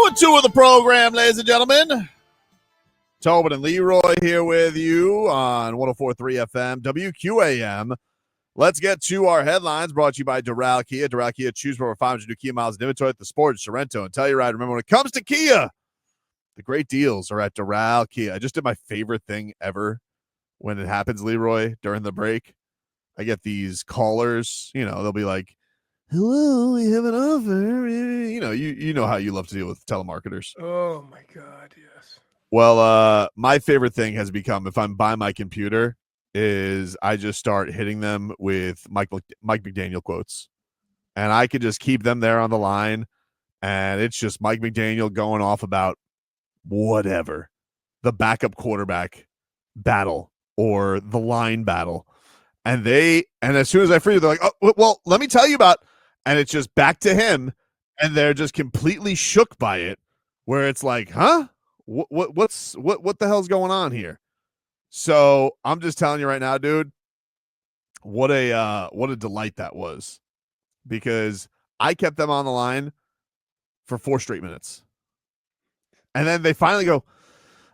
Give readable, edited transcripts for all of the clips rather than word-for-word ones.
Hour 2 of the program, ladies and gentlemen. Tobin and Leroy here with you on 104.3 FM, WQAM. Let's get to our headlines brought to you by Doral Kia. Doral Kia, choose from over 500 new Kia miles in inventory at the Sports, Sorrento, and Telluride. Remember, when it comes to Kia, the great deals are at Doral Kia. I just did my favorite thing ever when it happens, Leroy, during the break. I get these callers, they'll be like, hello, we have an offer. You know how you love to deal with telemarketers. Oh, my God, yes. Well, my favorite thing has become, if I'm by my computer, is I just start hitting them with Mike McDaniel quotes. And I could just keep them there on the line, and it's just Mike McDaniel going off about whatever, the backup quarterback battle or the line battle. And as soon as I free, they're like, oh, well, let me tell you about, and it's just back to him, and they're just completely shook by it, where it's like, huh? What the hell's going on here? So I'm just telling you right now, dude, what a delight that was, because I kept them on the line for 4 straight minutes. And then they finally go,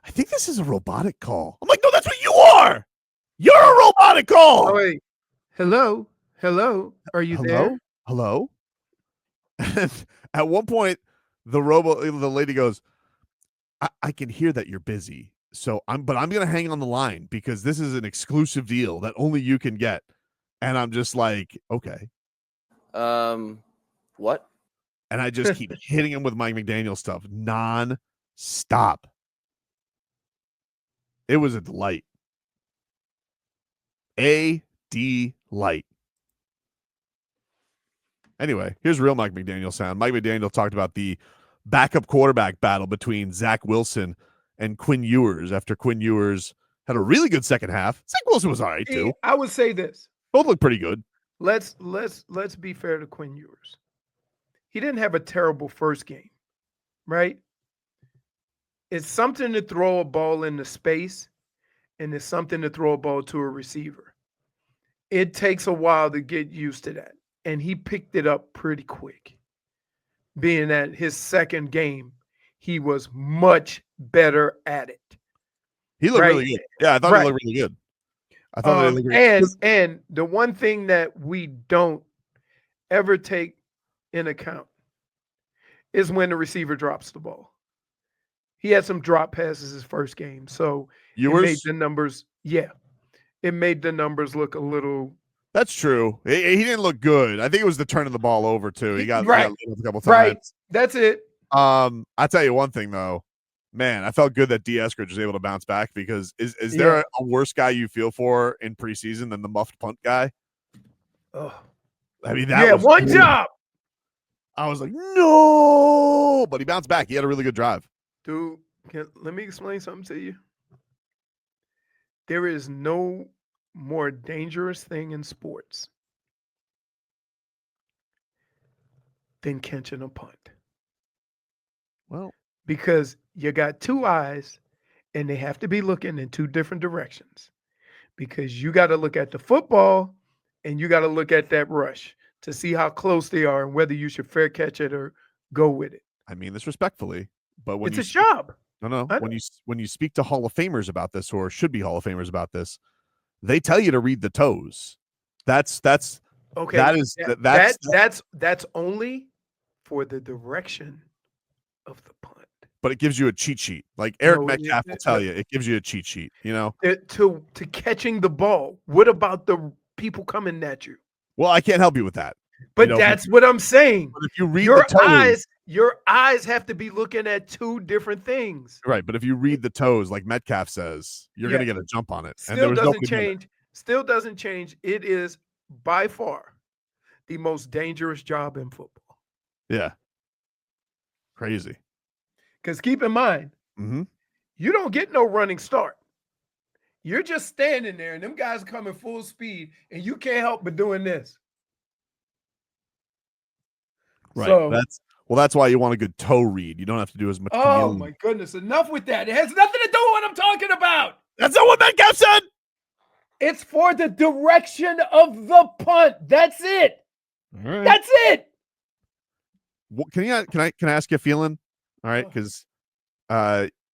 I think this is a robotic call. I'm like, no, that's what you are. You're a robotic call. Oh, wait. Hello? Are you there? Hello? And at one point, the lady goes, I can hear that you're busy. So I'm going to hang on the line because this is an exclusive deal that only you can get. And I'm just like, okay. What? And I just keep hitting him with Mike McDaniel stuff non-stop. It was a delight. A delight. Anyway, here's real Mike McDaniel sound. Mike McDaniel talked about the backup quarterback battle between Zach Wilson and Quinn Ewers after Quinn Ewers had a really good second half. Zach Wilson was all right, too. I would say this. Both look pretty good. Let's be fair to Quinn Ewers. He didn't have a terrible first game, right? It's something to throw a ball into space, and it's something to throw a ball to a receiver. It takes a while to get used to that, and he picked it up pretty quick. Being at his second game, he was much better at it. He looked really good. Yeah, I thought he looked really good. I thought he looked really good. And the one thing that we don't ever take in account is when the receiver drops the ball. He had some drop passes his first game, so it made the numbers. Yeah, it made the numbers look a little. That's true. He didn't look good. I think it was the turn of the ball over too. He got lit up a couple times. Right. That's it. I'll tell you one thing though, man. I felt good that D. Eskridge was able to bounce back, because is there a worse guy you feel for in preseason than the muffed punt guy? Oh, I mean, that was one job. I was like, no, but he bounced back. He had a really good drive. Dude, let me explain something to you. There is no more dangerous thing in sports than catching a punt. Well, because you got 2 eyes and they have to be looking in 2 different directions, because you got to look at the football and you got to look at that rush to see how close they are and whether you should fair catch it or go with it. I mean this respectfully, but when it's a job. No. When you speak to Hall of Famers about this, or should be Hall of Famers about this, they tell you to read the toes. That's okay. That's only for the direction of the punt. But it gives you a cheat sheet. Like Eric Metcalf will tell you, it gives you a cheat sheet. To catching the ball. What about the people coming at you? Well, I can't help you with that. But that's what I'm saying. But if you read the toes, your eyes have to be looking at 2 different things. Right, but if you read the toes, like Metcalf says, you're going to get a jump on it. Still doesn't change. Still doesn't change. It is by far the most dangerous job in football. Yeah. Crazy. Because keep in mind, you don't get no running start. You're just standing there, and them guys are coming full speed, and you can't help but doing this. Right. So, that's why you want a good toe read. You don't have to do as much. Oh my goodness! Enough with that. It has nothing to do with what I'm talking about. That's not what Metcalf said. It's for the direction of the punt. That's it. All right. That's it. What, can I ask you a feeling? All right, because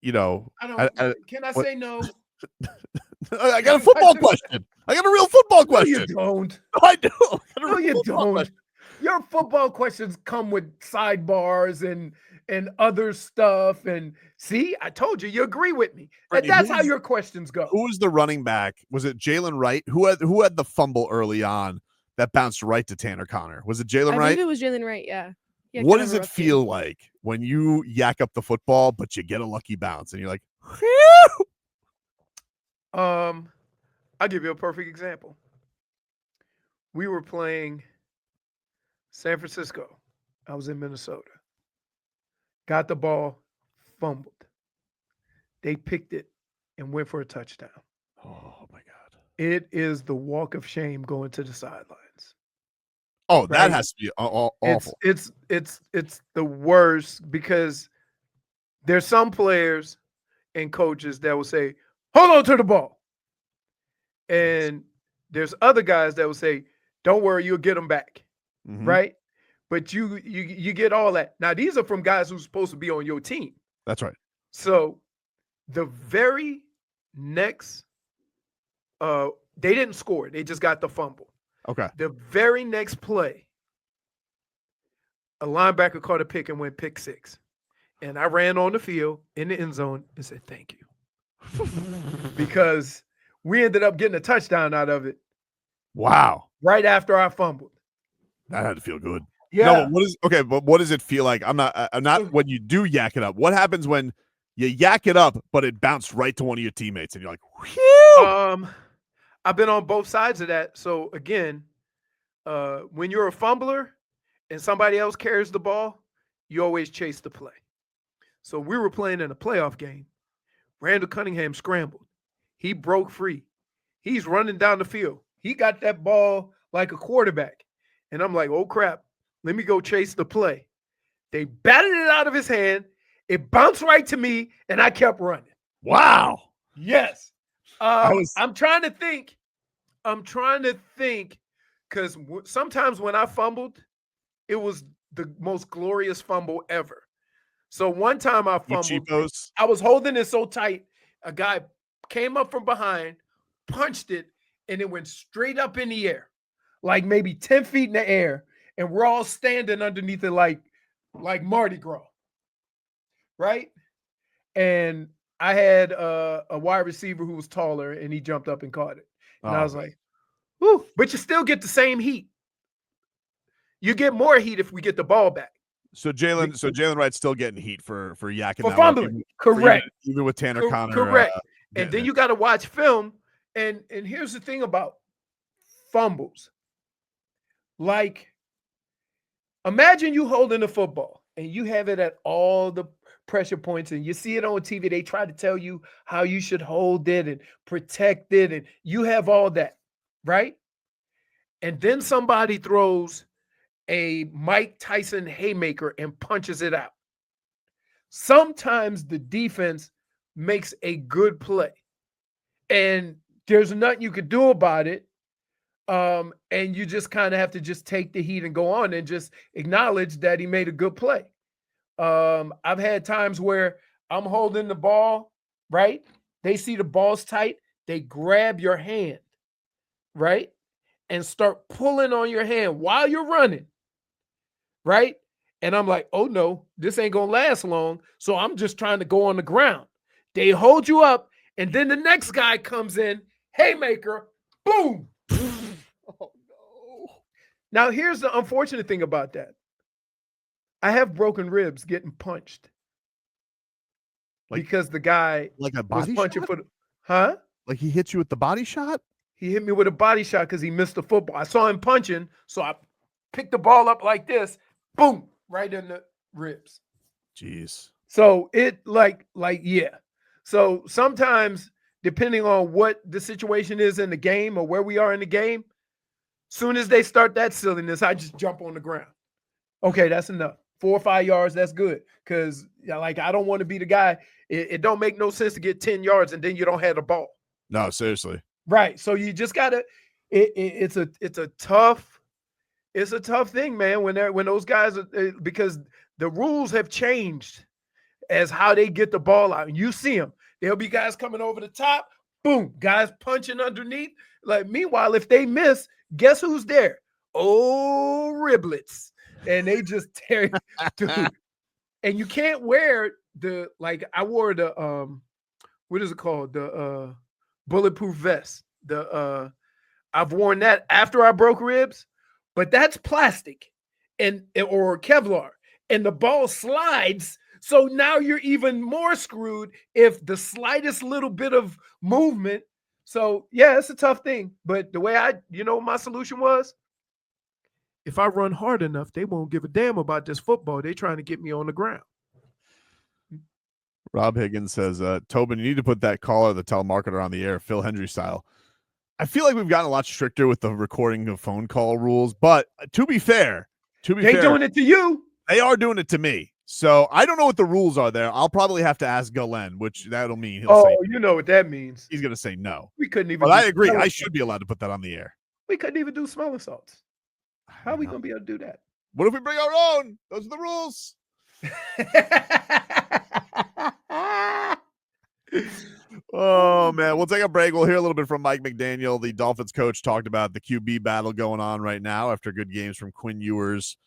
you know, I don't. Can I what- say no? I got a football question. I got a real football No, you question. don't. No, I do. I got a No, real you football don't. question. Your football questions come with sidebars and other stuff. And see, I told you, you agree with me. And Brittany, that's how your questions go. Who was the running back? Was it Jalen Wright? Who had the fumble early on that bounced right to Tanner Connor? Was it Jalen I Wright? believe it was Jalen Wright. Yeah. What does it feel like when you yak up the football, but you get a lucky bounce and you're like, whew? I'll give you a perfect example. We were playing San Francisco. I was in Minnesota. Got the ball, fumbled. They picked it and went for a touchdown. Oh my God. It is the walk of shame going to the sidelines. Oh, that Right? has to be awful. It's the worst because there's some players and coaches that will say, hold on to the ball. And there's other guys that will say, don't worry, you'll get them back. Mhm. Right? But you get all that. Now, these are from guys who's supposed to be on your team. That's right. So the very next they didn't score. They just got the fumble. Okay. The very next play, a linebacker caught a pick and went pick 6. And I ran on the field in the end zone and said, thank you. Because we ended up getting a touchdown out of it. Wow. Right after I fumbled. That had to feel good. Yeah. No, but what does it feel like? I'm not when you do yak it up. What happens when you yak it up, but it bounced right to one of your teammates and you're like, whew? I've been on both sides of that. So again, when you're a fumbler and somebody else carries the ball, you always chase the play. So we were playing in a playoff game. Randall Cunningham scrambled. He broke free. He's running down the field. He got that ball like a quarterback. And I'm like, oh crap, let me go chase the play. They batted it out of his hand. It bounced right to me, and I kept running. Wow. Yes. I'm trying to think because sometimes when I fumbled, it was the most glorious fumble ever. So one time I fumbled, I was holding it so tight, a guy came up from behind, punched it, and it went straight up in the air, like maybe 10 feet in the air, and we're all standing underneath it like Mardi Gras, right? And I had a wide receiver who was taller, and he jumped up and caught it. And I was like, whoo, but you still get the same heat. You get more heat if we get the ball back. So Jalen Wright's still getting heat for yakking for fumbling. Correct. Even with Tanner Connor. Correct. And then you got to watch film. And here's the thing about fumbles. Like, imagine you holding a football and you have it at all the pressure points and you see it on TV. They try to tell you how you should hold it and protect it. And you have all that, right? And then somebody throws a Mike Tyson haymaker and punches it out. Sometimes the defense makes a good play and there's nothing you could do about it. And you just kind of have to just take the heat and go on and just acknowledge that he made a good play. I've had times where I'm holding the ball, right? They see the ball's tight. They grab your hand, right? And start pulling on your hand while you're running, right? And I'm like, oh no, this ain't going to last long. So I'm just trying to go on the ground. They hold you up. And then the next guy comes in, haymaker, boom. Oh no. Now, here's the unfortunate thing about that. I have broken ribs getting punched. Because the guy like a body was punching shot? for the, huh? Like he hit you with the body shot? He hit me with a body shot because he missed the football. I saw him punching, so I picked the ball up like this, boom, right in the ribs. Jeez. So it yeah. So sometimes, depending on what the situation is in the game or where we are in the game, soon as they start that silliness, I just jump on the ground. Okay, that's enough. 4 or 5 yards, that's good. Because I don't want to be the guy. It don't make no sense to get 10 yards and then you don't have the ball. No, seriously. Right. So you just gotta. It's a tough thing, man. When those guys are, because the rules have changed, as how they get the ball out. And you see them. There'll be guys coming over the top. Boom. Guys punching underneath. Like, meanwhile, if they miss, guess who's there? Oh, riblets. And they just tear. Dude. And you can't wear the, like, I wore the, what is it called? The bulletproof vest. I've worn that after I broke ribs, but that's plastic or Kevlar. And the ball slides. So now you're even more screwed if the slightest little bit of movement. So yeah, it's a tough thing. But the way my solution was, if I run hard enough, they won't give a damn about this football. They're trying to get me on the ground. Rob Higgins says, Tobin, you need to put that caller, the telemarketer, on the air, Phil Hendry style. I feel like we've gotten a lot stricter with the recording of phone call rules, but to be fair, they doing it to you. They are doing it to me. So I don't know what the rules are there. I'll probably have to ask Galen, which that'll mean he'll say, you know what that means. He's going to say no. We couldn't even. But I agree. I should be allowed to put that on the air. We couldn't even do smelling salts. How are we going to be able to do that? What if we bring our own? Those are the rules. Oh, man. We'll take a break. We'll hear a little bit from Mike McDaniel. The Dolphins coach talked about the QB battle going on right now after good games from Quinn Ewers